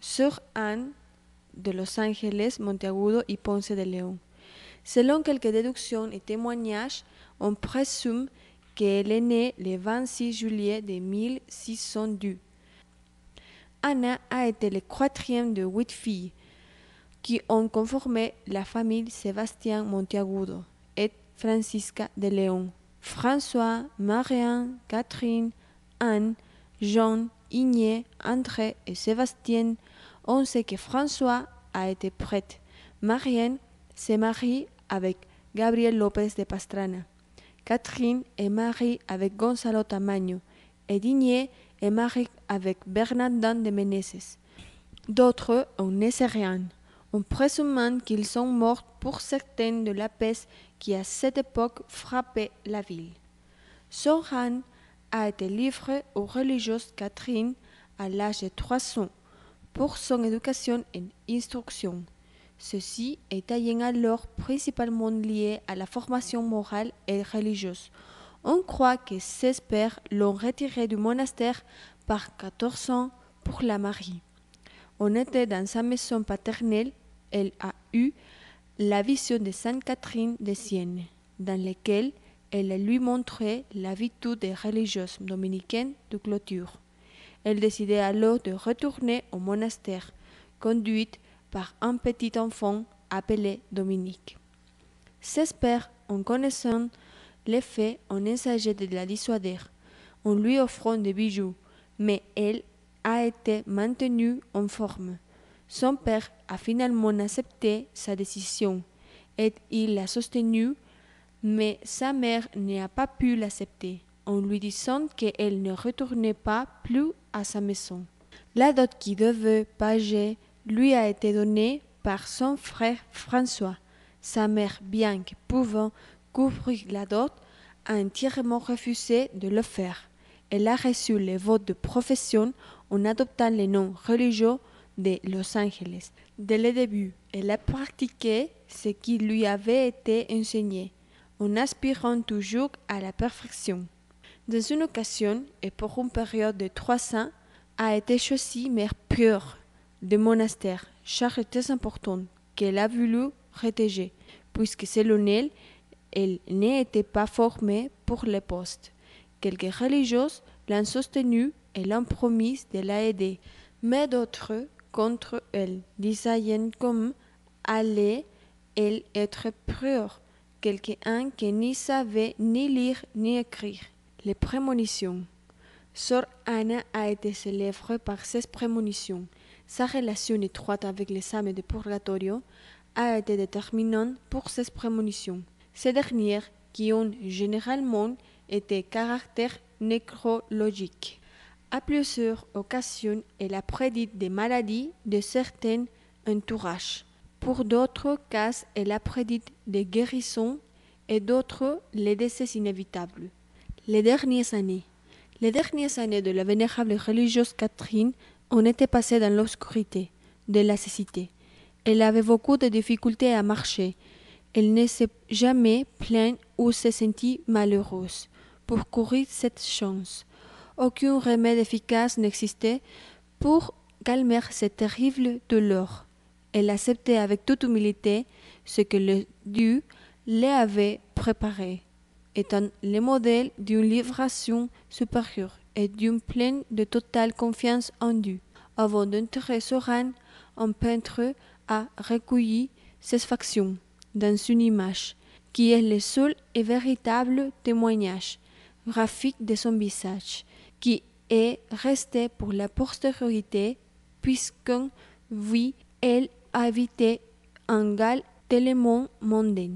Sor Anne de Los Ángeles, Monteagudo y Ponce de León. Selon quelques déductions et témoignages, on présume qu'elle est née le 26 juillet de 1602. Anna a été le quatrième de 8 filles qui ont conformé la famille Sébastien Monteagudo et Francisca de León. François, Marianne, Catherine, Anne, Jean, Igné, André et Sébastien. On sait que François a été prêtre. Marianne se marie avec Gabriel López de Pastrana. Catherine est mariée avec Gonzalo Tamaño et Igné est mariée avec Bernardin de Meneses. D'autres, on ne sait rien. On présume qu'ils sont morts pour certaines de la peste qui à cette époque frappait la ville. Sor Anne a été livrée aux religieuses Catherine à l'âge de 3 ans pour son éducation et instruction. Ceci est ayant alors principalement lié à la formation morale et religieuse. On croit que ses pères l'ont retirée du monastère par 14 ans pour la marier. On était dans sa maison paternelle, elle a eu la vision de Sainte Catherine de Sienne, dans laquelle elle lui montrait la vertu des religieuses dominicaines de clôture. Elle décidait alors de retourner au monastère, conduite par un petit enfant appelé Dominique. Ses pères, en connaissant les faits, ont essayé de la dissuader, en lui offrant des bijoux, mais elle a été maintenue en forme. Son père a finalement accepté sa décision et il l'a soutenue, mais sa mère n'a pas pu l'accepter, en lui disant qu'elle ne retournait pas plus à sa maison. La dot qui devait pager lui a été donnée par son frère François. Sa mère, bien que pouvant couvrir la dot, a entièrement refusé de le faire. Elle a reçu le vote de profession en adoptant le nom religieux de Los Angeles. Dès le début, elle a pratiqué ce qui lui avait été enseigné, en aspirant toujours à la perfection. Dans une occasion, et pour une période de 3 ans, a été choisie mère pure du monastère, charge très importante qu'elle a voulu rétager, puisque selon elle n'était pas formée pour le poste. Quelques religieuses l'ont soutenue et l'ont promis de l'aider, mais d'autres contre elle, disant comme allait-elle être pure, quelqu'un qui n'y savait ni lire ni écrire. Les prémonitions. Sor Anna a été célèbre par ses prémonitions. Sa relation étroite avec les âmes de purgatorio a été déterminante pour ses prémonitions. Ces dernières, qui ont généralement été caractère nécrologique. À plusieurs occasions, elle a prédit des maladies de certains entourages. Pour d'autres cas, elle a prédit des guérisons et d'autres les décès inévitables. Les dernières années de la vénérable religieuse Catherine ont été passées dans l'obscurité de la cécité. Elle avait beaucoup de difficultés à marcher. Elle ne s'est jamais plainte ou s'est sentie malheureuse. Pour courir cette chance, aucun remède efficace n'existait pour calmer cette terrible douleur. Elle acceptait avec toute humilité ce que le Dieu lui avait préparé, étant le modèle d'une libération supérieure et d'une pleine de totale confiance en Dieu. Avant d'entrer Sor Anne, un peintre a recueilli ses factions dans une image, qui est le seul et véritable témoignage graphique de son visage, qui est resté pour la postérité, puisqu'on vit elle habitait un gal tellement mondain.